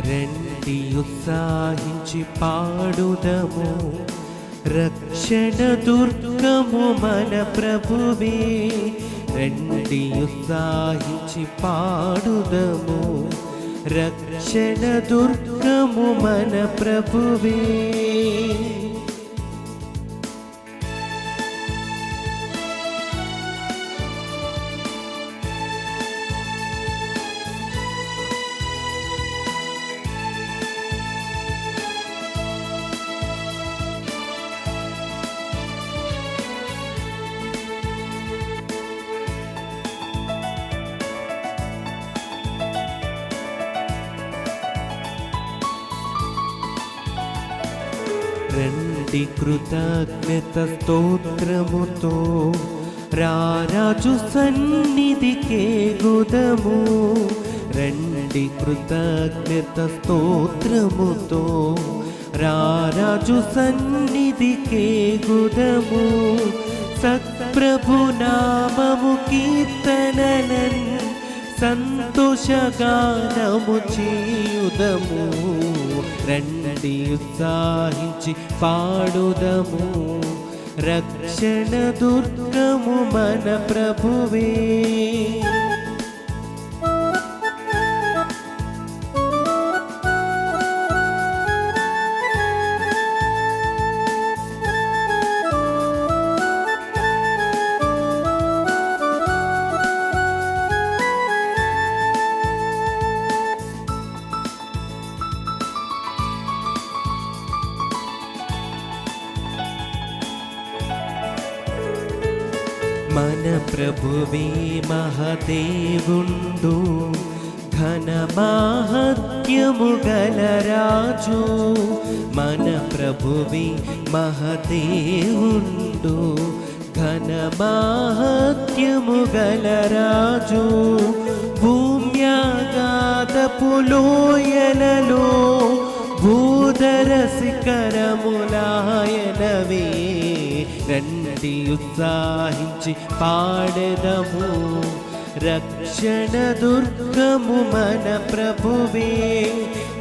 రండి ఉత్సాహించి పాడుదము, రక్షణ దుర్గము మన ప్రభువే. రండి ఉత్సాహించి పాడుదము, రక్షణ దుర్గము మన ప్రభువే. రండి కృతజ్ఞత స్తోత్రముతో రారాజు సన్నిధికే గుదము. రండి కృతజ్ఞత స్తోత్రముతో రారాజు సన్నిధికే గుదము. సత్ప్రభు నామము కీర్తనలన్ సంతోషగానము చేయుదము. రండి ఉత్సాహించి పాడుదము, రక్షణ దుర్గము మన ప్రభువే. మన ప్రభువే మహదేవుండు, ఘన మాహాత్మ్యము గల రాజు. మన ప్రభువే మహదేవుండు, ఘన మాహాత్మ్యము గల రాజు. భూమ్య లోయలలో భూధర శిఖరములాయనవే. రండి ఉత్సాహించి పాడెదము, రక్షణ దుర్గము మన ప్రభువే.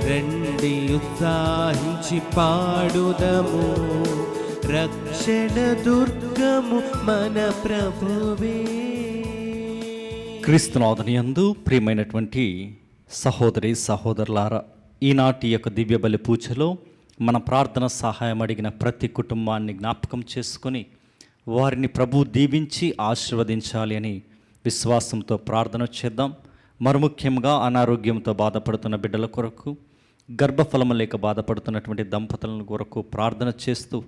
రండి ఉత్సాహించి పాడుదము, రక్షణ దుర్గము మన ప్రభువే. క్రీస్తునాథునియందు ప్రియమైనటువంటి సహోదరి సహోదరులారా, ఈనాటి యొక్క దివ్య బలి పూజలో మన ప్రార్థన సహాయం అడిగిన ప్రతి కుటుంబాన్ని జ్ఞాపకం చేసుకొని వారిని ప్రభు దీవించి ఆశీర్వదించాలి అని విశ్వాసంతో ప్రార్థన చేద్దాం. మరుముఖ్యంగా అనారోగ్యంతో బాధపడుతున్న బిడ్డల కొరకు, గర్భఫలము లేక బాధపడుతున్నటువంటి దంపతుల కొరకు ప్రార్థన చేస్తూ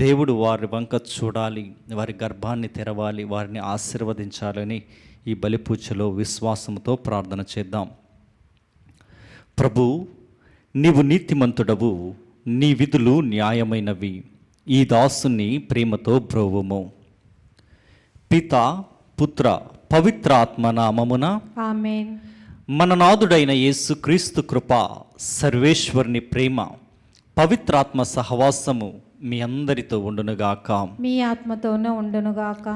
దేవుడు వారి వంక చూడాలి, వారి గర్భాన్ని తెరవాలి, వారిని ఆశీర్వదించాలని ఈ బలి పూజలో విశ్వాసంతో ప్రార్థన చేద్దాం. ప్రభు, నీవు నీతిమంతుడవు, నీ విధులు న్యాయమైనవి, ఈ దాసుని ప్రేమతో బ్రోవుము. పిత, పుత్ర, పవిత్ర ఆత్మ నామమున ఆమేన్. మన నాథుడైన యేసు క్రీస్తు కృప, సర్వేశ్వరుని ప్రేమ, పవిత్రాత్మ సహవాసము మీ అందరితో ఉండునుగాక. మీ ఆత్మతోనూ ఉండునుగాక.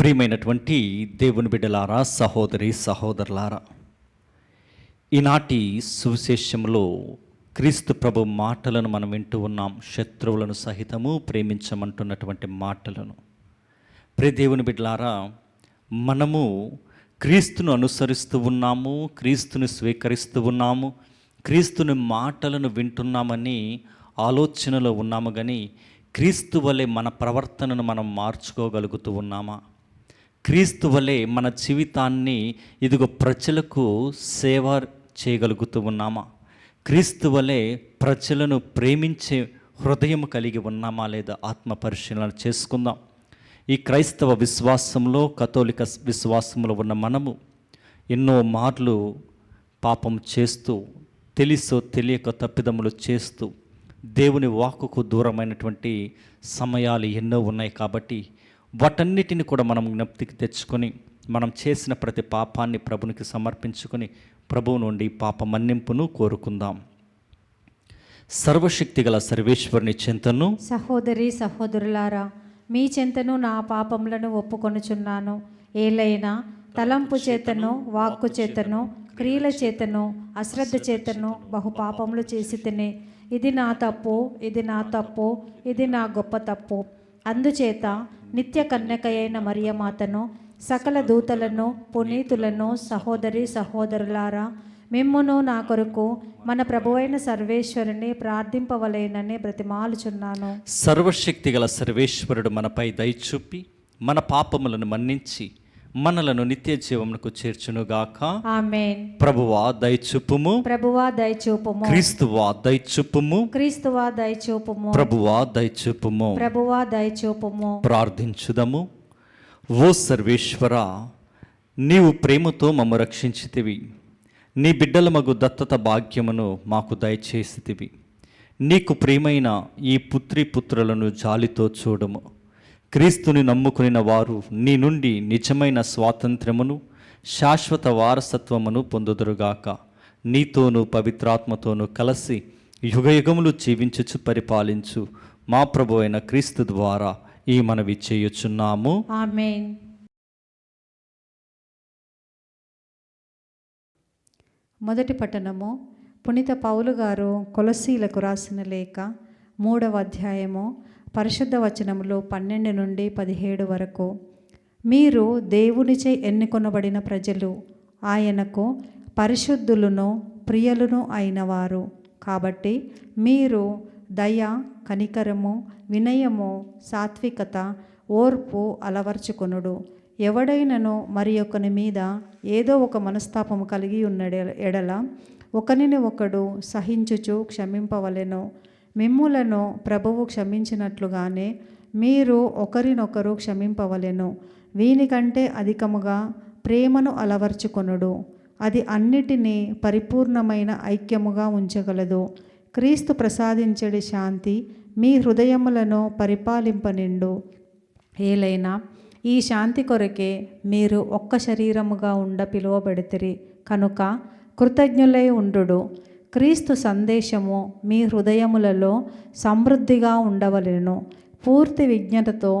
ప్రియమైనటువంటి దేవుని బిడ్డలారా, సహోదరి సహోదరులారా, ఈనాటి సువిశేషంలో క్రీస్తు ప్రభు మాటలను మనం వింటూ ఉన్నాం. శత్రువులను సహితము ప్రేమించమంటున్నటువంటి మాటలను. ప్రియ దేవుని బిడ్డలారా, మనము క్రీస్తును అనుసరిస్తూ ఉన్నాము, క్రీస్తుని స్వీకరిస్తూ ఉన్నాము, క్రీస్తుని మాటలను వింటున్నామని ఆలోచనలో ఉన్నాము. కానీ క్రీస్తు వలె మన ప్రవర్తనను మనం మార్చుకోగలుగుతూ ఉన్నామా? క్రీస్తు వలె మన జీవితాన్ని ఇదిగో ప్రజలకు సేవ చేయగలుగుతూ ఉన్నామా? క్రీస్తు వలె ప్రజలను ప్రేమించే హృదయం కలిగి ఉన్నామా లేదా? ఆత్మ పరిశీలన చేసుకుందాం. ఈ క్రైస్తవ విశ్వాసంలో, కథోలిక విశ్వాసంలో ఉన్న మనము ఎన్నో మార్లు పాపం చేస్తూ, తెలుసో తెలియక తప్పిదములు చేస్తూ దేవుని వాక్కుకు దూరమైనటువంటి సమయాలు ఎన్నో ఉన్నాయి. కాబట్టి వాటన్నిటిని కూడా మనం జ్ఞప్తికి తెచ్చుకొని మనం చేసిన ప్రతి పాపాన్ని ప్రభునికి సమర్పించుకొని ప్రభువు నుండి పాప మన్నింపును కోరుకుందాం. సర్వశక్తి గల సర్వేశ్వరుని చెంతను, సహోదరి సహోదరులారా, మీ చెంతను నా పాపములను ఒప్పుకొనుచున్నాను. ఏలైనా తలంపు చేతను, వాక్కు చేతను, క్రియల చేతను, అశ్రద్ధ చేతను బహు పాపములు చేసి తినే. ఇది నా తప్పు, ఇది నా తప్పు, ఇది నా గొప్ప తప్పు. అందుచేత నిత్య కన్యకయైన మరియమాతను, సకల దూతలను, పునీతులను, సహోదరి సహోదరులారా, మిమ్మును నా కొరకు మన ప్రభువైన సర్వేశ్వరుని ప్రార్థింపవలేనని బ్రతిమాలుచున్నాను. సర్వశక్తి గల సర్వేశ్వరుడు మనపై దయచూపి మన పాపములను మన్నించి మనలను నిత్య జీవమునకు చేర్చునుగాక. ఆమేన్. ప్రభువా దయచూపుము, ప్రభువా దయచూపుము. క్రీస్తువా దయచూపుము, క్రీస్తువా దయచూపుము. ప్రభువా దయచూపుము. ప్రభువా దయచూపుము. ప్రార్థించుదము. ఓ సర్వేశ్వర, నీవు ప్రేమతో మమ్ము రక్షించితివి, నీ బిడ్డల మగు దత్తత భాగ్యమును మాకు దయచేసితివి. నీకు ప్రియమైన ఈ పుత్రి పుత్రులను జాలితో చూడము. క్రీస్తుని నమ్ముకునిన వారు నీ నుండి నిజమైన స్వాతంత్ర్యమును, శాశ్వత వారసత్వమును పొందుదురుగాక. నీతోనూ పవిత్రాత్మతోనూ కలిసి యుగయుగములు జీవించుచు పరిపాలించు మా ప్రభు అయిన క్రీస్తు ద్వారా ఈ మనవి చేయుచున్నాము. ఆమేన్. మొదటి పట్టణము పునీత పౌలు గారు కొలసీలకు రాసిన లేఖ 3వ అధ్యాయము పరిశుద్ధ వచనములు 12 నుండి 17 వరకు. మీరు దేవునిచే ఎన్నుకొనబడిన ప్రజలు, ఆయనకు పరిశుద్ధులను ప్రియలును అయినవారు. కాబట్టి మీరు దయ, కనికరము, వినయము, సాత్వికత, ఓర్పు అలవర్చుకొనుడు. ఎవడైనను మరి ఒకని మీద ఏదో ఒక మనస్తాపము కలిగి ఉన్న ఎడల ఒకనిని ఒకడు సహించుచు క్షమింపవలెను. మిమ్ములను ప్రభువు క్షమించినట్లుగానే మీరు ఒకరినొకరు క్షమింపవలెను. వీనికంటే అధికముగా ప్రేమను అలవర్చుకొనుడు. అది అన్నిటినీ పరిపూర్ణమైన ఐక్యముగా ఉంచగలదు. క్రీస్తు ప్రసాదించడి శాంతి మీ హృదయములను పరిపాలింపనిండు. ఏలైనా ఈ శాంతి కొరకే మీరు ఒక్క శరీరముగా ఉండ పిలువబడితిరి. కనుక కృతజ్ఞులై ఉండుడు. క్రీస్తు సందేశము మీ హృదయములలో సమృద్ధిగా ఉండవలెను. పూర్తి విజ్ఞతతో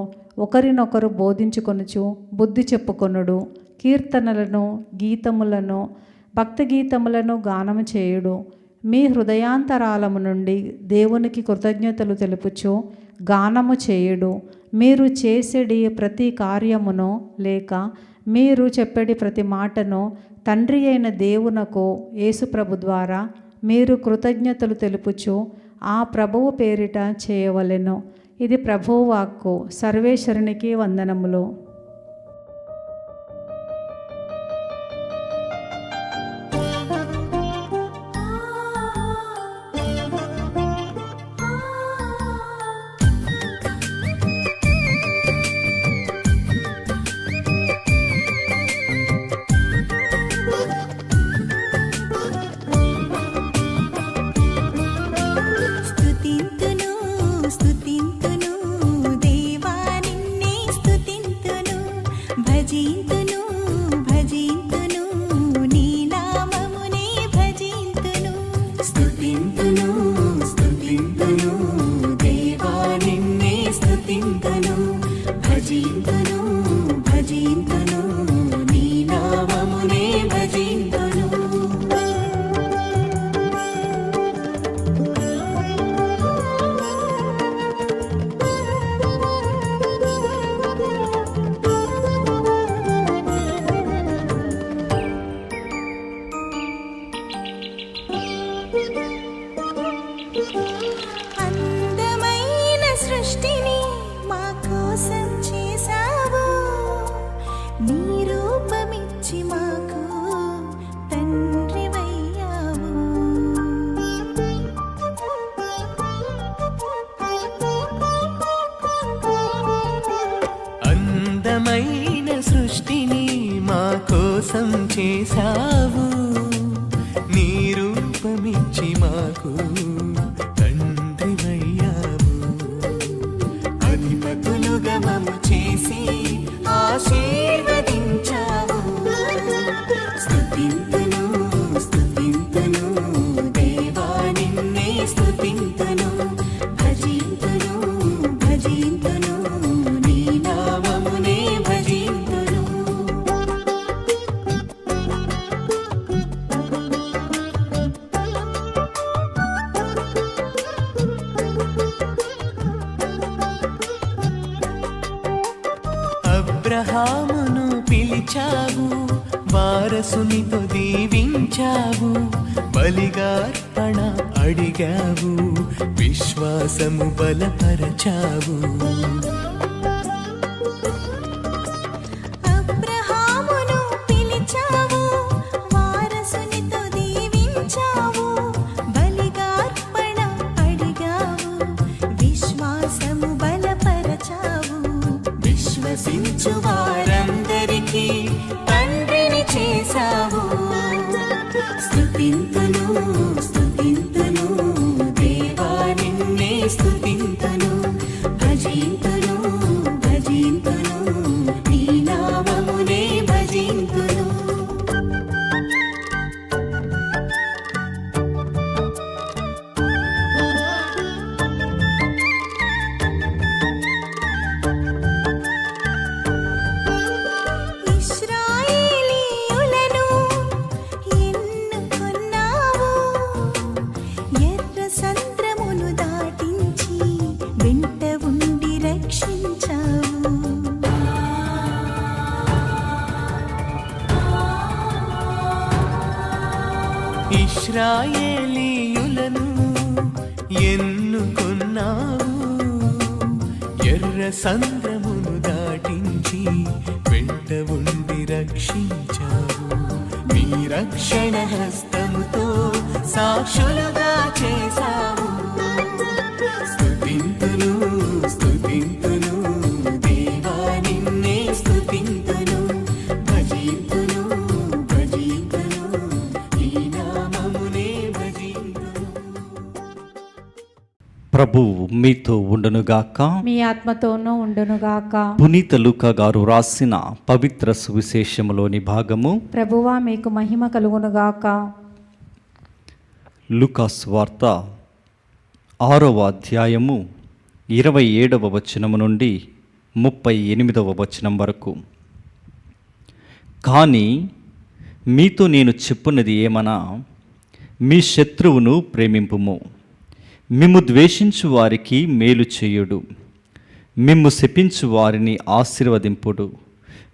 ఒకరినొకరు బోధించుకొనుచు బుద్ధి చెప్పుకొనుడు. కీర్తనలను, గీతములను, భక్తి గీతములను గానము చేయుడు. మీ హృదయాంతరాలము నుండి దేవునికి కృతజ్ఞతలు తెలుపుచు గానము చేయుడు. మీరు చేసేడి ప్రతి కార్యమును లేక మీరు చెప్పేడి ప్రతి మాటను తండ్రి అయిన దేవునకు యేసుప్రభు ద్వారా మీరు కృతజ్ఞతలు తెలుపుచు ఆ ప్రభువు పేరిట చేయవలెను. ఇది ప్రభువు వాక్కు. సర్వేశ్వరునికి వందనములు. స్తుతింతును స్తుతింతును దేవా నిన్నే స్తుతింతును, భజింతును భజింతును నీ నామమునే భజింతును. స్తుతింతును స్తుతింతును దేవా నిన్నే స్తుతింతును, భజింతును భజింతును నీ నామమునే భజింతును. అందమైన సృష్టిని మా కోసం చేశావు, నీ రూపమిచ్చి మాకు తండ్రివయ్యావు. అందమైన సృష్టిని మా కోసం చేశావు, నీ రూపమిచ్చి మాకు తండ్రివయ్యావు. అధిపతులుగా మమ్ము చేసి ఆశీర్వదించావు. స్తుతింతును స్తుతింతును దేవా నిన్నే స్తుతింతును, భజింతును భజింతును నీ నామమునే భజింతును. అబ్రహామును పిలిచావు, వారసునితో దీవించావు. బలిగా అర్పణ అడిగావు, విశ్వాసము బలపరచావు. అబ్రహామును పిలిచావు, వారసునితో దీవించావు. బలిగా అర్పణ అడిగావు, విశ్వాసము బలపరచావు. విశ్వసించు వారందరికీ తండ్రిని చేశావు. స్తుతింతును స్తుతింతును దేవా నిన్నే స్తుతింతును, భజింతును భజింతును నీ నామమునే భజింతును. ఇశ్రాయేలీయులను ఎన్నుకొన్నావు, ఎర్ర సంద్రమును దాటించి వెంట ఉండి రక్షించావు. ఇశ్రాయేలీయులను ఎన్నుకొన్నావు, ఎర్ర సంద్రమును దాటించి వెంట ఉండి రక్షించావు. నీ రక్షణ హస్తముతో సాక్షులుగా చేశావు. స్తుతింతును స్తుతింతును దేవా నిన్నే స్తుతింతును, భజింతును భజింతును నీ నామమునే భజింతును. ప్రభువు మీతో ఉండునుగాక. మీ ఆత్మతోనూ ఉండునుగాక. పునీత లూకా గారు రాసిన పవిత్ర సువిశేషములోని భాగము. ప్రభువా మీకు మహిమ కలుగునుగాక. లూకాస్ వార్త 6వ అధ్యాయము 27వ వచనము నుండి 38వ వచనం వరకు. కానీ మీతో నేను చెప్పున్నది ఏమనా, మీ శత్రువును ప్రేమింపుము, మిమ్ము ద్వేషించు వారికి మేలు చేయుడు, మిమ్ము శపించు వారిని ఆశీర్వదింపుడు,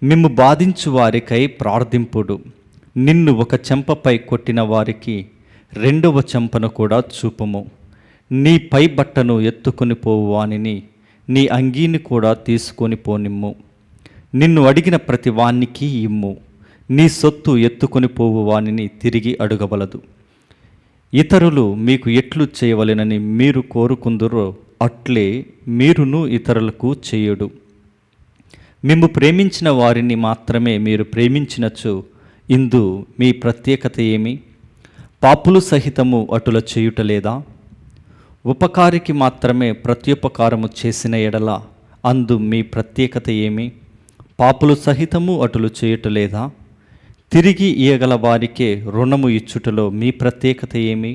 మిమ్ము బాధించు వారికై ప్రార్థింపుడు. నిన్ను ఒక చెంపపై కొట్టిన వారికి 2వ చెంపను కూడా చూపుము. నీ పై బట్టను ఎత్తుకొని పోవు వానిని నీ అంగీని కూడా తీసుకొని పోనిమ్ము. నిన్ను అడిగిన ప్రతి వానికి ఇమ్ము. నీ సొత్తు ఎత్తుకొని పోవు వానిని తిరిగి అడగవలదు. ఇతరులు మీకు ఎట్లు చేయవలెనని మీరు కోరుకుందురో అట్లే మీరును ఇతరులకు చేయుడు. మిమ్ము ప్రేమించిన వారిని మాత్రమే మీరు ప్రేమించినచో ఇందు మీ ప్రత్యేకత ఏమి? పాపులు సహితము అటుల చేయుటలేదా? ఉపకారికి మాత్రమే ప్రత్యుపకారము చేసిన ఎడల అందు మీ ప్రత్యేకత ఏమి? పాపులు సహితము అటులు చేయుటలేదా? తిరిగి ఇయ్యగల వారికే రుణము ఇచ్చుటలో మీ ప్రత్యేకత ఏమి?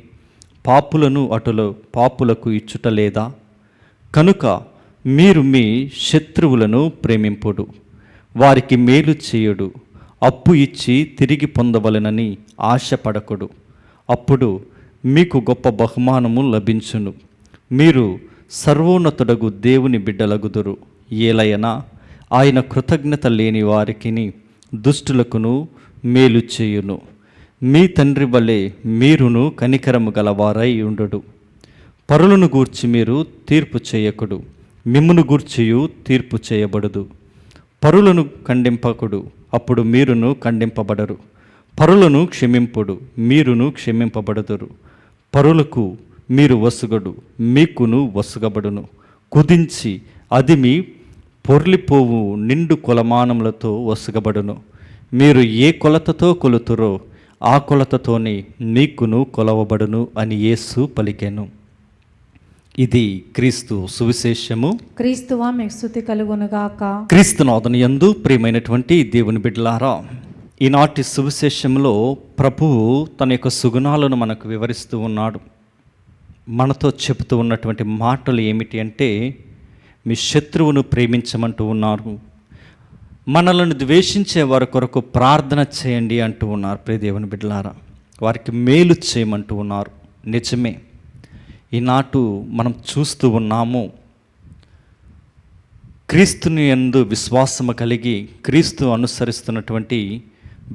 పాపులను అటులో పాపులకు ఇచ్చుటలేదా? కనుక మీరు మీ శత్రువులను ప్రేమింపుడు, వారికి మేలు చేయుడు, అప్పు ఇచ్చి తిరిగి పొందవలెనని ఆశపడకుడు. అప్పుడు మీకు గొప్ప బహుమానము లభించును. మీరు సర్వోన్నతుడగు దేవుని బిడ్డలగుదురు. ఏలయనా ఆయన కృతజ్ఞత లేని వారికిని దుష్టులకును మేలు చేయును. మీ తండ్రి వలె మీరును కనికరము గలవారై ఉండుడు. పరులను గూర్చి మీరు తీర్పు చేయకుడు, మిమ్మును గూర్చియు తీర్పు చేయబడదు. పరులను ఖండింపకుడు, అప్పుడు మీరును ఖండింపబడరు. పరులను క్షమింపుడు, మీరును క్షమింపబడదురు. పరులకు మీరు వసుగడు, మీకును వసుగబడును. కుదించి అది మీ పొర్లిపోవు నిండు కొలమానములతో వసుగబడును. మీరు ఏ కొలతతో కొలుతురో ఆ కొలతతోనే మీకును కొలవబడును అని యేసు పలికెను. ఇది క్రీస్తు సువిశేషము. క్రీస్తువా మీకు స్తుతి కలుగునుగాక. క్రీస్తునాథుని యందు ప్రియమైనటువంటి దేవుని బిడ్డలారా, ఈనాటి సువిశేషంలో ప్రభువు తన యొక్క సుగుణాలను మనకు వివరిస్తూ ఉన్నాడు. మనతో చెబుతూ ఉన్నటువంటి మాటలు ఏమిటి అంటే, మీ శత్రువును ప్రేమించమంటూ ఉన్నారు, మనలను ద్వేషించే వారి కొరకు ప్రార్థన చేయండి అంటూ ఉన్నారు. ప్రియ దేవుని బిడ్డలారా, వారికి మేలు చేయమంటూ ఉన్నారు. నిజమే, ఈనాటు మనం చూస్తూ ఉన్నాము, క్రీస్తుని యందు విశ్వాసము కలిగి క్రీస్తు అనుసరిస్తున్నటువంటి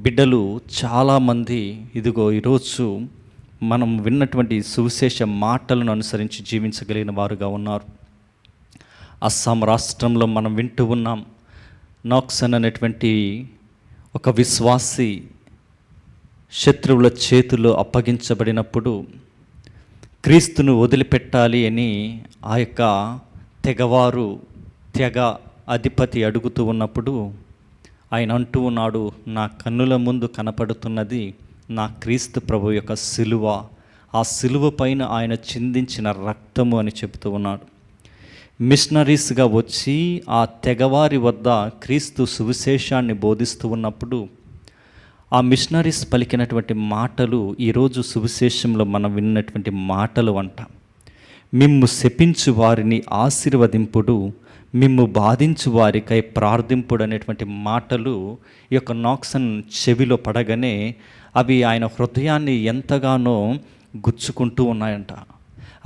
బిడ్డలు చాలామంది ఇదిగో ఈరోజు మనం విన్నటువంటి సువిశేష మాటలను అనుసరించి జీవించగలిగిన వారుగా ఉన్నారు. అస్సాం రాష్ట్రంలో మనం వింటూ ఉన్నాం, నాక్సన్ అనేటువంటి ఒక విశ్వాసి శత్రువుల చేతుల్లో అప్పగించబడినప్పుడు క్రీస్తును వదిలిపెట్టాలి అని ఆ యొక్క తెగ అధిపతి అడుగుతూ ఉన్నప్పుడు ఆయన అంటూ ఉన్నాడు, నా కన్నుల ముందు కనపడుతున్నది నా క్రీస్తు ప్రభు యొక్క సిలువ, ఆ సిలువ పైన ఆయన చిందించిన రక్తము అని చెబుతూ ఉన్నాడు. మిషనరీస్గా వచ్చి ఆ తెగవారి వద్ద క్రీస్తు సువిశేషాన్ని బోధిస్తూ ఉన్నప్పుడు ఆ మిషనరీస్ పలికినటువంటి మాటలు ఈరోజు సువిశేషంలో మనం విన్నటువంటి మాటలు అంట. మిమ్ము శపించు వారిని ఆశీర్వదింపుడు, మిమ్ము బాధించు వారికై ప్రార్థింపుడు అనేటువంటి మాటలు ఈ యొక్క నాక్సన్ చెవిలో పడగానే అవి ఆయన హృదయాన్ని ఎంతగానో గుచ్చుకుంటూ ఉన్నాయంట.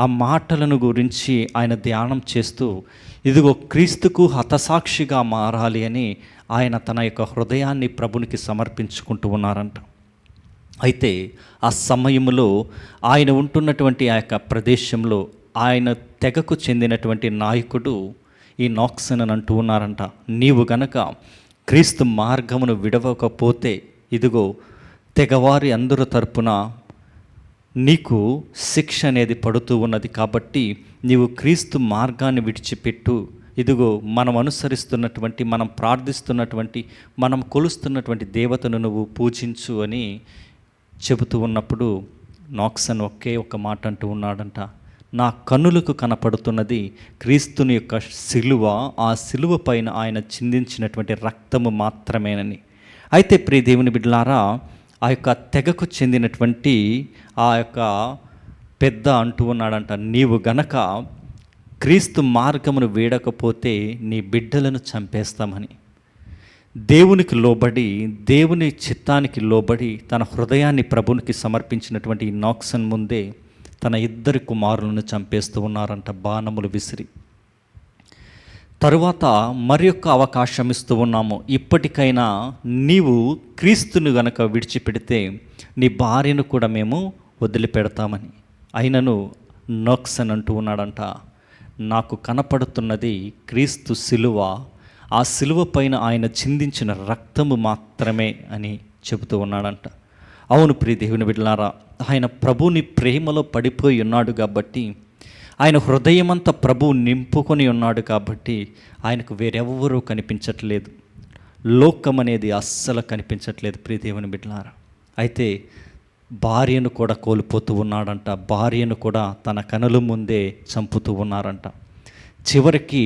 ఆ మాటలను గురించి ఆయన ధ్యానం చేస్తూ ఇదిగో క్రీస్తుకు హతసాక్షిగా మారాలి అని ఆయన తన యొక్క హృదయాన్ని ప్రభునికి సమర్పించుకుంటూ ఉన్నారంట. అయితే ఆ సమయంలో ఆయన ఉంటున్నటువంటి ఆ యొక్క ప్రదేశంలో ఆయన తెగకు చెందినటువంటి నాయకుడు ఈ నాక్సన్ అని అంటూ ఉన్నారంట, నీవు గనక క్రీస్తు మార్గమును విడవకపోతే ఇదిగో తెగవారి అందరి తరపున నీకు శిక్ష అనేది పడుతూ ఉన్నది, కాబట్టి నీవు క్రీస్తు మార్గాన్ని విడిచిపెట్టు, ఇదిగో మనం అనుసరిస్తున్నటువంటి, మనం ప్రార్థిస్తున్నటువంటి, మనం కొలుస్తున్నటువంటి దేవతను నువ్వు పూజించు అని చెబుతూ ఉన్నప్పుడు నాక్సన్ ఒకే ఒక మాట అంటూ ఉన్నాడంట, నా కన్నులకు కనపడుతున్నది క్రీస్తుని యొక్క సిలువ, ఆ సిలువ పైన ఆయన చిందించినటువంటి రక్తము మాత్రమేనని. అయితే ప్రియ దేవుని బిడ్డలారా, ఆ యొక్క తెగకు చెందినటువంటి ఆ యొక్క పెద్ద అంటూ ఉన్నాడంట, నీవు గనక క్రీస్తు మార్గమును వీడకపోతే నీ బిడ్డలను చంపేస్తామని. దేవునికి లోబడి, దేవుని చిత్తానికి లోబడి తన హృదయాన్ని ప్రభునికి సమర్పించినటువంటి ఈ నాక్సన్ ముందే తన 2 కుమారులను చంపేస్తూ ఉన్నారంట బాణములు విసిరి. తరువాత మరి యొక్క అవకాశం ఇస్తూ ఉన్నాము, ఇప్పటికైనా నీవు క్రీస్తును గనక విడిచిపెడితే నీ భార్యను కూడా మేము వదిలిపెడతామని. అయినను నాక్సన్ అంటూ ఉన్నాడంట, నాకు కనపడుతున్నది క్రీస్తు శిలువ, ఆ శిలువ పైన ఆయన చిందించిన రక్తము మాత్రమే అని చెబుతూ ఉన్నాడంట. అవును ప్రియ దేవుని బిడ్డలారా, ఆయన ప్రభుని ప్రేమలో పడిపోయి ఉన్నాడు కాబట్టి, ఆయన హృదయమంతా ప్రభువు నింపుకొని ఉన్నాడు కాబట్టి ఆయనకు వేరెవ్వరూ కనిపించట్లేదు. లోకం అనేది అస్సలు కనిపించట్లేదు ప్రియ దేవుని బిడ్డలారా. అయితే భార్యను కూడా కోల్పోతూ ఉన్నాడంట, భార్యను కూడా తన కనుల ముందే చంపుతూ ఉన్నారంట. చివరికి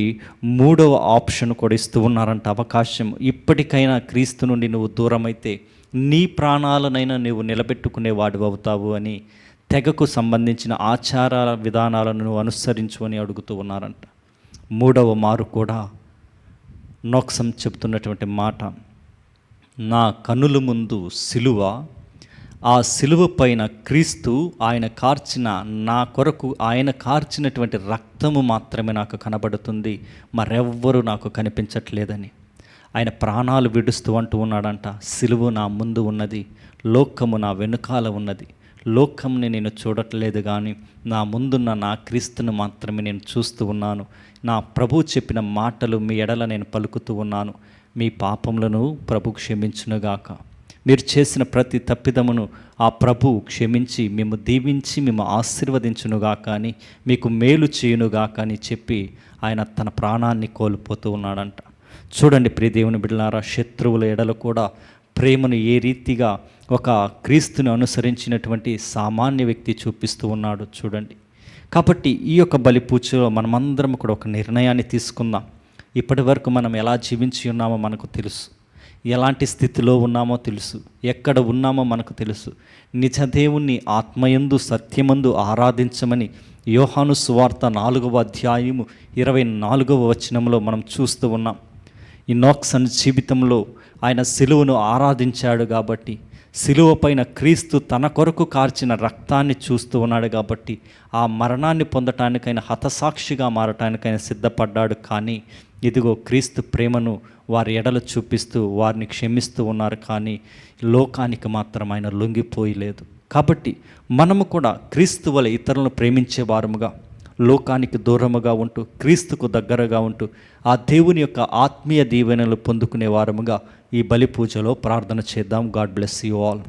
3వ ఆప్షన్ కూడా ఇస్తూ ఉన్నారంట, అవకాశం. ఇప్పటికైనా క్రీస్తు నుండి నువ్వు దూరమైతే నీ ప్రాణాలనైనా నువ్వు నిలబెట్టుకునేవాడు అవుతావు అని, తెగకు సంబంధించిన ఆచార విధానాలను నువ్వు అనుసరించు అని అడుగుతూ ఉన్నారంట. 3వ మారు కూడా నాక్సన్ చెబుతున్నటువంటి మాట, నా కనుల ముందు సిలువ, ఆ సిలువ పైన క్రీస్తు ఆయన కార్చిన, నా కొరకు ఆయన కార్చినటువంటి రక్తము మాత్రమే నాకు కనబడుతుంది, మరెవ్వరూ నాకు కనిపించట్లేదని ఆయన ప్రాణాలు విడుస్తూ అంటూ ఉన్నాడంట. సిలువ నా ముందు ఉన్నది, లోకము నా వెనుకాల ఉన్నది. లోకంని నేను చూడట్లేదు కానీ నా ముందున్న నా క్రీస్తును మాత్రమే నేను చూస్తూ ఉన్నాను. నా ప్రభు చెప్పిన మాటలు మీ ఎడల నేను పలుకుతూ ఉన్నాను. మీ పాపములను ప్రభు క్షమించునుగాక, మీరు చేసిన ప్రతి తప్పిదమును ఆ ప్రభు క్షమించి మేము దీవించి మేము ఆశీర్వదించునుగాక అని, మీకు మేలు చేయునుగాక అని చెప్పి ఆయన తన ప్రాణాన్ని కోల్పోతూ ఉన్నాడంట. చూడండి ప్రియ దేవుని బిడ్డలారా, శత్రువుల ఎడల కూడా ప్రేమను ఏ రీతిగా ఒక క్రీస్తుని అనుసరించినటువంటి సామాన్య వ్యక్తి చూపిస్తూ ఉన్నాడు చూడండి. కాబట్టి ఈ యొక్క బలిపూజలో మనమందరం కూడా ఒక నిర్ణయాన్ని తీసుకుందాం. ఇప్పటి వరకు మనం ఎలా జీవించి ఉన్నామో మనకు తెలుసు, ఎలాంటి స్థితిలో ఉన్నామో తెలుసు, ఎక్కడ ఉన్నామో మనకు తెలుసు. నిజ దేవుణ్ణి ఆత్మయందు సత్యమందు ఆరాధించమని యోహాను సువార్త 4వ అధ్యాయము 24వ వచనంలో మనం చూస్తూ ఉన్నాం. ఈ నాక్సన్ జీవితంలో ఆయన సిలువను ఆరాధించాడు కాబట్టి, సిలువ పైన క్రీస్తు తన కొరకు కార్చిన రక్తాన్ని చూస్తూ ఉన్నాడు కాబట్టి, ఆ మరణాన్ని పొందటానికైనా హతసాక్షిగా మారటానికైనా సిద్ధపడ్డాడు. కానీ ఇదిగో క్రీస్తు ప్రేమను వారి ఎడల చూపిస్తూ వారిని క్షమిస్తూ ఉన్నారు, కానీ లోకానికి మాత్రం ఆయన లొంగిపోయలేదు. కాబట్టి మనము కూడా క్రీస్తు వలె ఇతరులను ప్రేమించే వారముగా, లోకానికి దూరముగా ఉంటూ క్రీస్తుకు దగ్గరగా ఉంటూ ఆ దేవుని యొక్క ఆత్మీయ దీవెనలు పొందుకునే వారముగా ఈ బలి పూజలో ప్రార్థన చేద్దాం. God bless you all.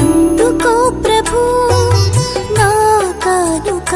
అందుకో ప్రభు నా కానుక,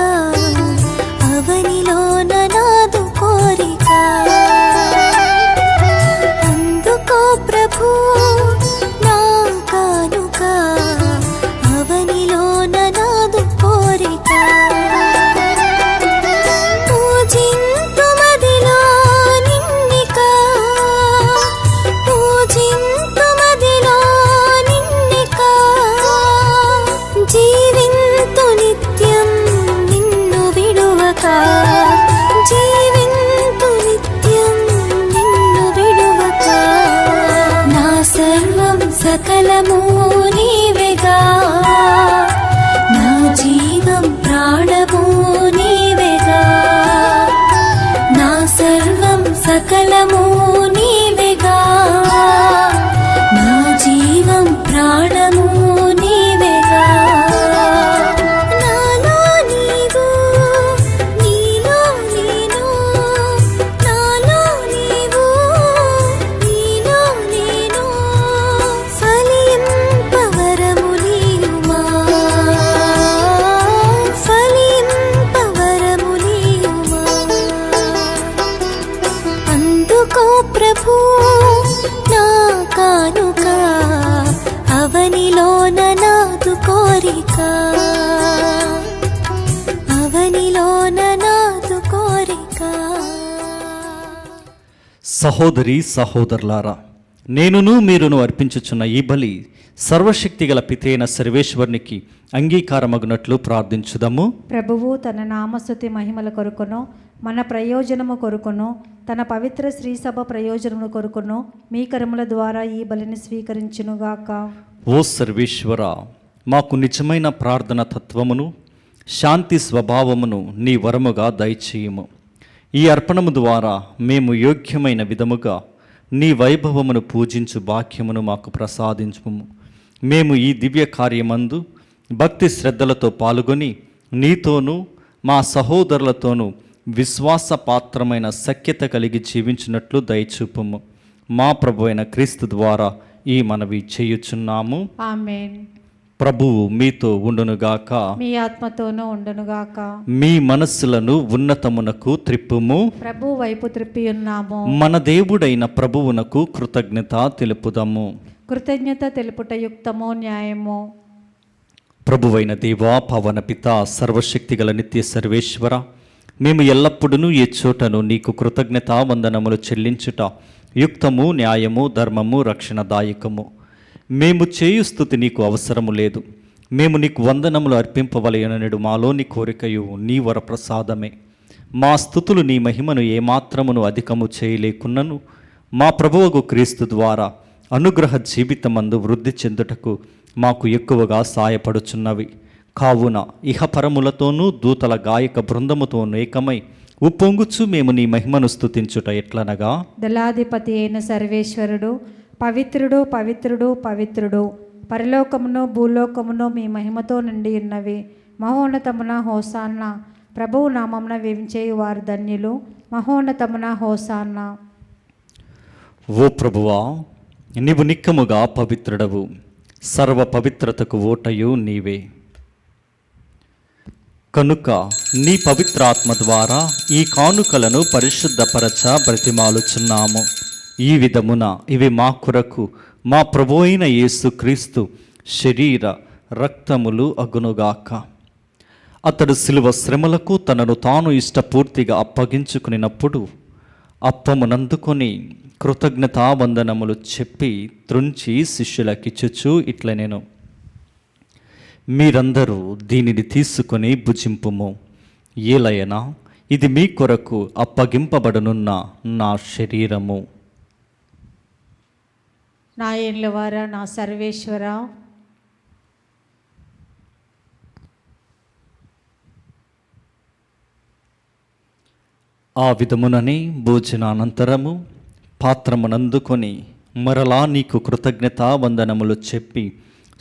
సహోదరి సహోదరులారా, నేనును మీరును అర్పించుచున్న ఈ బలి సర్వశక్తిగల పితైన సర్వేశ్వరునికి అంగీకారమగునట్లు ప్రార్థించుదము. ప్రభువు తన నామస్తుతి మహిమల కొరకును మన ప్రయోజనము కొరకును తన పవిత్ర శ్రీసభ ప్రయోజనము కొరకును మీ కరముల ద్వారా ఈ బలిని స్వీకరించునుగాక. ఓ సర్వేశ్వర, మాకు నిజమైన ప్రార్థన తత్వమును శాంతి స్వభావమును నీ వరముగా దయచేయము. ఈ అర్పణము ద్వారా మేము యోగ్యమైన విధముగా నీ వైభవమును పూజించు భాగ్యమును మాకు ప్రసాదించుము. మేము ఈ దివ్య కార్యమందు భక్తి శ్రద్ధలతో పాల్గొని నీతోనూ మా సహోదరులతోనూ విశ్వాసపాత్రమైన సఖ్యత కలిగి జీవించినట్లు దయచూపుము. మా ప్రభు అయిన క్రీస్తు ద్వారా ఈ మనవి చేయుచున్నాము. ఆమేన్. ప్రభువు మీతో ఉండునుగాక. మీ ఆత్మతోనూ ఉండునుగాక. మీ మనస్సులను ఉన్నతమునకు త్రిప్పుము. ప్రభు వైపు త్రిప్పి ఉన్నాము. మన దేవుడైన ప్రభువునకు కృతజ్ఞత తెలుపుదము. కృతజ్ఞత తెలుపుట యుక్తము, న్యాయము. ప్రభువైన దేవా, పవన పిత, సర్వశక్తిగల నిత్య సర్వేశ్వర, మేము ఎల్లప్పుడూ ఏ చోటను నీకు కృతజ్ఞత వందనములు చెల్లించుట యుక్తము, న్యాయము, ధర్మము, రక్షణదాయకము. మేము చేయు స్తుతి నీకు అవసరము లేదు. మేము నీకు వందనములు అర్పింపవలయనడు మాలోని కోరికయు నీ వరప్రసాదమే. మా స్తుతులు నీ మహిమను ఏమాత్రమును అధికము చేయలేకున్నను మా ప్రభువగు క్రీస్తు ద్వారా అనుగ్రహ జీవితమందు వృద్ధి చెందుటకు మాకు ఎక్కువగా సాయపడుచున్నవి. కావున ఇహపరములతోనూ దూతల గాయక బృందముతోనూ ఏకమై ఉప్పొంగుచు మేము నీ మహిమను స్తుతించుట ఎట్లనగా, దళాధిపతి అయిన సర్వేశ్వరుడు పవిత్రుడు, పవిత్రుడు, పవిత్రుడు, పరలోకమును భూలోకమును మీ మహిమతో నిండి ఉన్నవి. మహోన్నతమున హోసాన్న. ప్రభువు నామమున వేంచేయు వారు ధన్యులు. మహోన్నతమున హోసాన్న. ఓ ప్రభువా, నీవు నిక్కముగా పవిత్రుడవు. సర్వ పవిత్రతకు ఓటయు నీవే. కనుక నీ పవిత్రాత్మ ద్వారా ఈ కానుకలను పరిశుద్ధపరచ బ్రతిమాలుచున్నాము. ఈ విధమున ఇవి మా కొరకు మా ప్రభు అయిన యేసుక్రీస్తు శరీర రక్తములు అగునుగాక. అతడు శిలువ శ్రమలకు తనను తాను ఇష్టపూర్తిగా అప్పగించుకునినప్పుడు అప్పమునందుకొని కృతజ్ఞతా వందనములు చెప్పి త్రుంచి శిష్యులకిచ్చుచు ఇట్లనెను, మీరందరూ దీనిని తీసుకొని భుజింపుము. ఏలయనా ఇది మీ కొరకు అప్పగింపబడనున్న నా శరీరము. నా ఏళ్ళవారా, నా సర్వేశ్వర, ఆ విధమునని భోజనానంతరము పాత్రమునందుకొని మరలా నీకు కృతజ్ఞతా వందనములు చెప్పి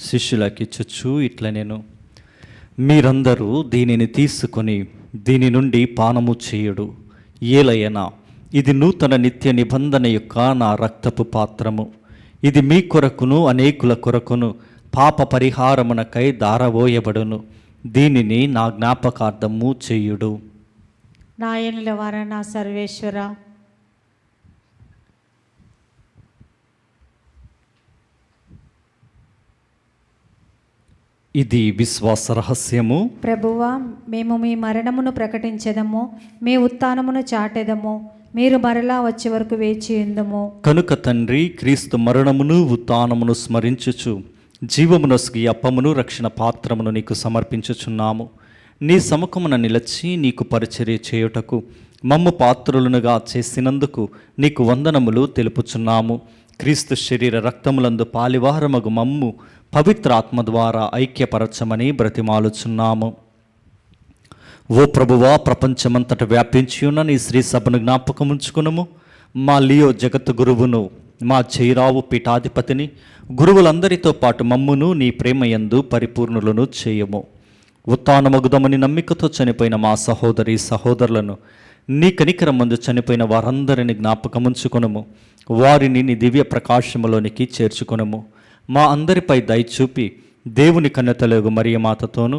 శిష్యులకిచ్చుచు ఇట్లనెను, మీరందరూ దీనిని తీసుకొని దీని నుండి పానము చేయుడు. ఏలయనా ఇది నూతన నిత్య నిబంధన యొక్క నా రక్తపు పాత్రము. ఇది మీ కొరకును అనేకుల కొరకును పాప పరిహారమునకై దారవోయబడును. దీనిని నా జ్ఞాపకార్థము చేయుడు. నా ఏళ్ళవారా, నా సర్వేశ్వర, ఇది విశ్వాస రహస్యము. ప్రభువా, మేము మీ మరణమును ప్రకటించెదము, మీ ఉత్థానమును చాటెదము. మీరు మరలా వచ్చే వరకు వేచి ఉందము. కనుక తండ్రి, క్రీస్తు మరణమును ఉత్థానమును స్మరించుచు జీవమునొసగి అప్పమును రక్షణ పాత్రమును నీకు సమర్పించుచున్నాము. నీ సముఖమున నిలచి నీకు పరిచర్య చేయుటకు మమ్ము పాత్రులనుగా చేసినందుకు నీకు వందనములు తెలుపుచున్నాము. క్రీస్తు శరీర రక్తములందు పాలివారమగు మమ్ము పవిత్ర ఆత్మ ద్వారా ఐక్యపరచమని బ్రతిమాలుచున్నాము. ఓ ప్రభువా, ప్రపంచమంతట వ్యాపించి ఉన్న నీ శ్రీ సభను జ్ఞాపకముంచుకునము. మా లియో జగత్ గురువును, మా జైరావు పీఠాధిపతిని, గురువులందరితో పాటు మమ్మును నీ ప్రేమయందు పరిపూర్ణులను చేయము. ఉత్థానమగుదమని నమ్మికతో చనిపోయిన మా సహోదరి సహోదరులను, నీ కనికరమందు చనిపోయిన వారందరిని జ్ఞాపకముంచుకొనుము. వారిని నీ దివ్య ప్రకాశములోనికి చేర్చుకొనుము. మా అందరిపై దయచూపి దేవుని కన్యతలగు మరియమాతతోనూ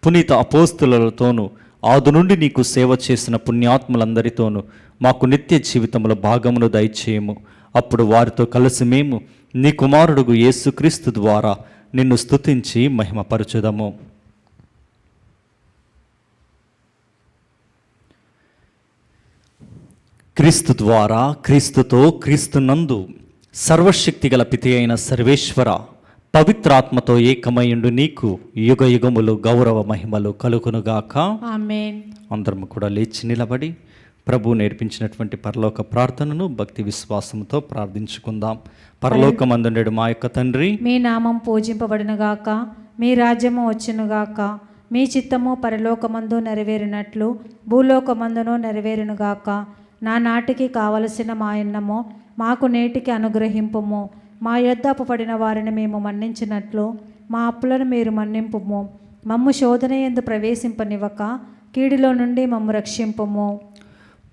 పునీత అపోస్తులతోనూ ఆది నుండి నీకు సేవ చేసిన పుణ్యాత్ములందరితోనూ మాకు నిత్య జీవితంలో భాగమును దయచేయము. అప్పుడు వారితో కలిసి మేము నీ కుమారుడుగు యేసుక్రీస్తు ద్వారా నిన్ను స్తుతించి మహిమపరచుదము. క్రీస్తు ద్వారా, క్రీస్తుతో, క్రీస్తునందు సర్వశక్తిగల పితి అయిన సర్వేశ్వర పవిత్రాత్మతో ఏకమయుండు నీకు యుగ యుగములు గౌరవ మహిమలు కలుగునుగాక. ఆమేన్. అందరము కూడా లేచి నిలబడి ప్రభు నేర్పించినటువంటి పరలోక ప్రార్థనను భక్తి విశ్వాసంతో ప్రార్థించుకుందాం. పరలోకమందుండెడు మా యొక్క తండ్రి, మీ నామం పూజింపబడునుగాక, మీ రాజ్యము వచ్చునుగాక, మీ చిత్తము పరలోకమందు నెరవేరినట్లు భూలోకమందును నెరవేరునుగాక. నా నాటికి కావలసిన మా అన్నము మాకు నేటికి అనుగ్రహింపుము. మా యొద్ద అప్పుపడిన వారిని మేము మన్నించినట్లు మా అప్పులను మీరు మన్నింపుము. మమ్ము శోధన యందు ప్రవేశింపనివ్వక కీడులో నుండి మమ్ము రక్షింపుము.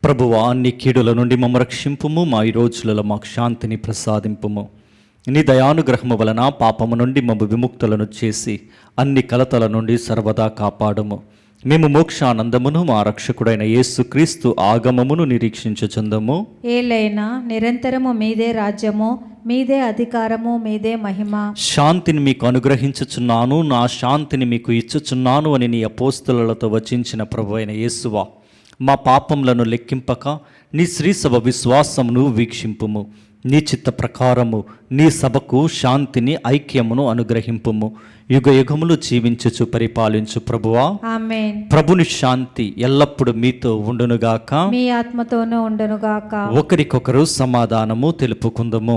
ప్రభువా, నీ కీడుల నుండి మమ్మ రక్షింపుము. మా ఈ రోజులలో మాకు శాంతిని ప్రసాదింపుము. నీ దయానుగ్రహము వలన పాపము నుండి మమ్ము విముక్తులను చేసి అన్ని కలతల నుండి సర్వదా కాపాడుము. మేము మోక్షానందమును మా రక్షకుడైన యేసుక్రీస్తు ఆగమమును నిరీక్షించుచుందము. ఏలైనా నిరంతరము మీదే రాజ్యము, మీదే అధికారము, మీదే మహిమ. శాంతిని మీకు అనుగ్రహించుచున్నాను, నా శాంతిని మీకు ఇచ్చుచున్నాను అని నీ అపోస్తలులతో వచించిన ప్రభు అయిన యేసువా, మా పాపములను లెక్కింపక నీ శ్రీసభ విశ్వాసమును వీక్షింపుము. నీ చిత్త ప్రకారము నీ సభకు శాంతిని, ఐక్యమును అనుగ్రహింపుము. యుగ యుగములు జీవించుచు పరిపాలించు ప్రభువా. ఆమేన్. ప్రభుని శాంతి ఎల్లప్పుడూ మీతో ఉండునుగాక, మీ ఆత్మతోనూ ఉండునుగాక. ఒకరికొకరు సమాధానము తెలుపుకుందము.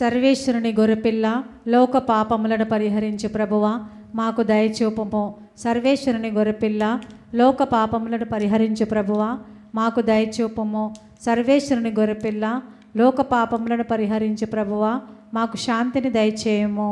సర్వేశ్వరుని గొర్రెపిల్ల, లోక పాపములను పరిహరించు ప్రభువా, మాకు దయచూపము. సర్వేశ్వరుని గొర్రెపిల్ల, లోక పాపములను పరిహరించు ప్రభువా, మాకు దయచూపము. సర్వేశ్వరుని గొర్రెపిల్ల, లోక పాపములను పరిహరించు ప్రభువా, మాకు శాంతిని దయచేయము.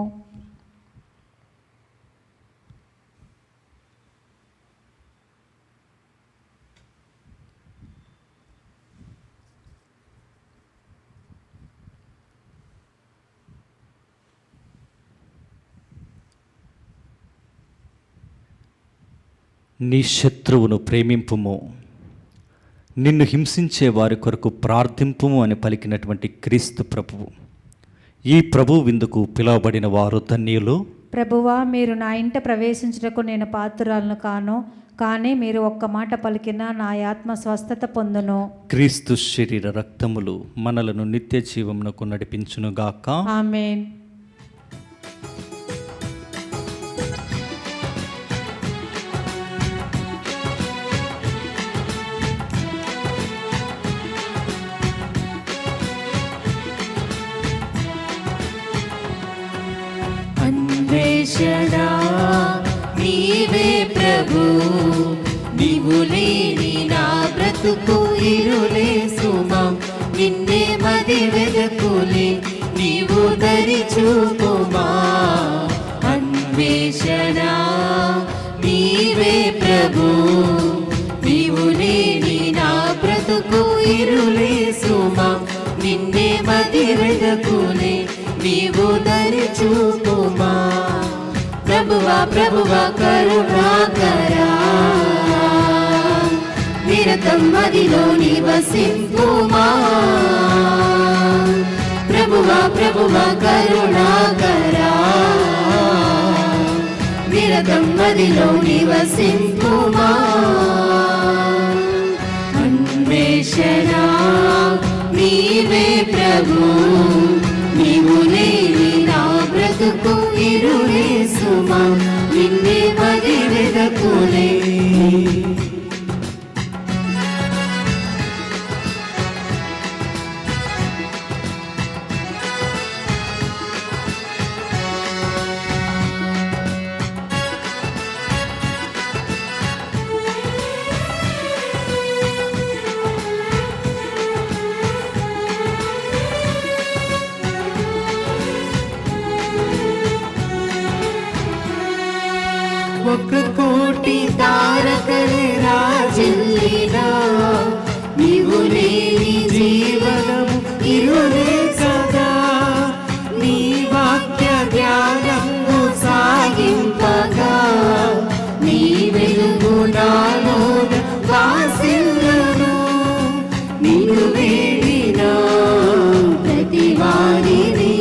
నీ శత్రువును ప్రేమింపుము, నిన్ను హింసించే వారి కొరకు ప్రార్థింపుము అని పలికినటువంటి క్రీస్తు ప్రభువు. ఈ ప్రభు విందుకు పిలువబడిన వారు ధన్యులు. ప్రభువా, మీరు నా ఇంట ప్రవేశించుటకు నేను పాత్రురాలను కాను, కానీ మీరు ఒక్క మాట పలికినా నా ఆత్మ స్వస్థత పొందును. క్రీస్తు శరీర రక్తములు మనలను నిత్య జీవమునకు నడిపించునుగాక. ఆమేన్. అన్వేషణ నీవే ప్రభు, నీవు లేని నా బ్రతుకు ఇరులే సుమా. నిన్నే మది వెదకులే నీవు దరి చూపుమా. అన్వేషణ నీవే ప్రభు, నీవు లేని నా బ్రతుకు ఇరులే సుమా. నిన్నే మది వెదకులే నీవు దరి చూపుమా. ప్రభువా ప్రభువా కరుణాకరా, నిరతం మదిలో నివసింపుమా. ప్రభువా ప్రభువా కరుణాకరా, నిరతం మదిలో నివసింపుమా. అన్వేషణ నీవే ప్రభు, నీవు లేని నా బ్రతుకు ఇరులే సుమా. నిన్నే మది వెదకులే. ఒక కోటి తారకలే రాజిల్లినా, నీవు లేని జీవనము ఇరులే కదా. నీ వాక్య ధ్యానము సాగింపగా, నీ వెలుగు నాలోన వాసిల్లును. నిన్ను వేడిన ప్రతి వారిని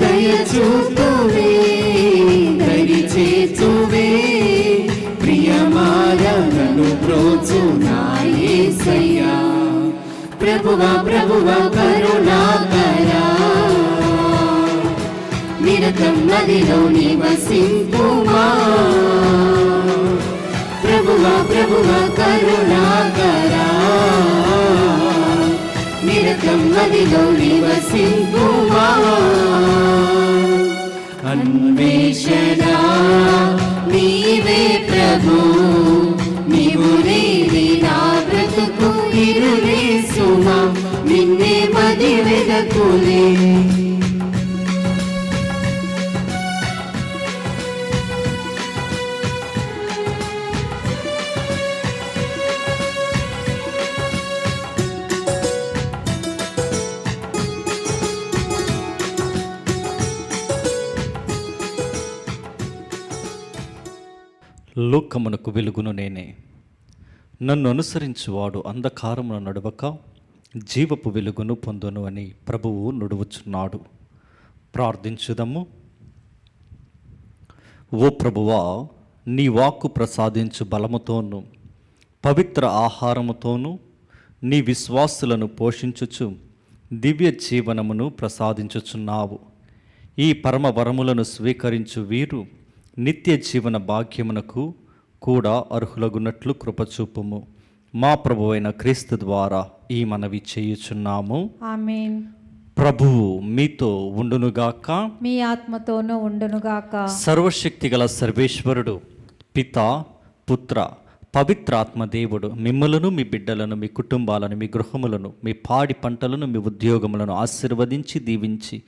దయచూపువే, దరి చేతువే. ప్రభువా ప్రభువా కరుణాకరా నిరతం నదిలో నివసింపుమా ప్రభువా ప్రభువా కరుణాకరా నిరతం నదిలో నివసింపుమా అన్వేషణ నీవే ప్రభు నీవు లేని నా బ్రతుకు ఇరులే సుమా నిన్నే మది వెదకులే లోకమునకు వెలుగును నేనే, నన్ను అనుసరించువాడు అంధకారమును నడవక జీవపు వెలుగును పొందును అని ప్రభువు నుడువుచున్నాడు. ప్రార్థించుదము. ఓ ప్రభువా, నీ వాక్కు ప్రసాదించు బలముతోనూ పవిత్ర ఆహారముతోనూ నీ విశ్వాసులను పోషించుచు దివ్య జీవనమును ప్రసాదించుచున్నావు. ఈ పరమ వరములను స్వీకరించు వీరు నిత్య జీవన భాగ్యమునకు కూడా అర్హులగున్నట్లు కృపచూపుము. మా ప్రభువైన క్రీస్తు ద్వారా ఈ మనవి చేయుచున్నాము. ఆమేన్. ప్రభువు మీతో ఉండునుగాక, మీ ఆత్మతోనూ ఉండునుగాక. సర్వశక్తిగల సర్వేశ్వరుడు పితా పుత్ర పవిత్రాత్మ దేవుడు మిమ్మలను, మీ బిడ్డలను, మీ కుటుంబాలను, మీ గృహములను, మీ పాడి పంటలను, మీ ఉద్యోగములను ఆశీర్వదించి దీవించి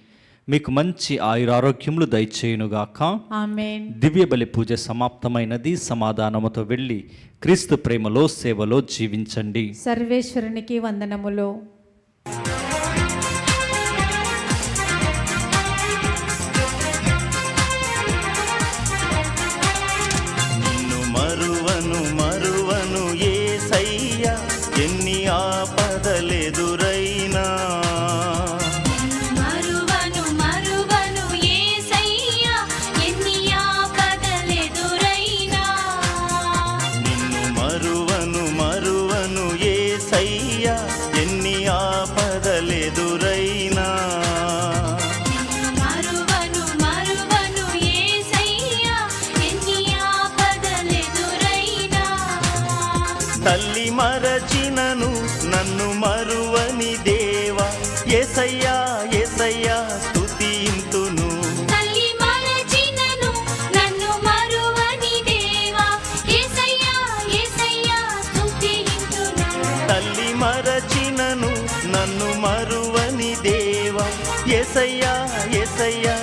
మీకు మంచి ఆయురారోగ్యములు దయచేయునుగాక. ఆమేన్. దివ్య బలి పూజ సమాప్తమైనది. సమాధానముతో వెళ్ళి క్రీస్తు ప్రేమలో సేవలో జీవించండి. సర్వేశ్వరునికి వందనములు. నిన్ను మరువను మరువను యేసయ్యా, ఎన్ని ఆపదలెదురైనా. మరువను మరువను యేసయ్యా, ఎన్ని ఆపదలెదురైనా. నిన్ను మరువను మరువను యేసయ్యా, ఎన్ని ఆపదలెదురైనా. మరువను మరువను యేసయ్యా, ఎన్ని ఆపదలెదురైనా. తల్లి మరచినను నన్ను మరువని దేవా, యేసయ్యా యేసయ్యా స్తుతింతును. తల్లి మరచినను నన్ను మరువని దేవా, యేసయ్యా యేసయ్యా స్తుతింతును. తల్లి మరచినను నన్ను మరువని దేవా, యేసయ్యా యేసయ్యా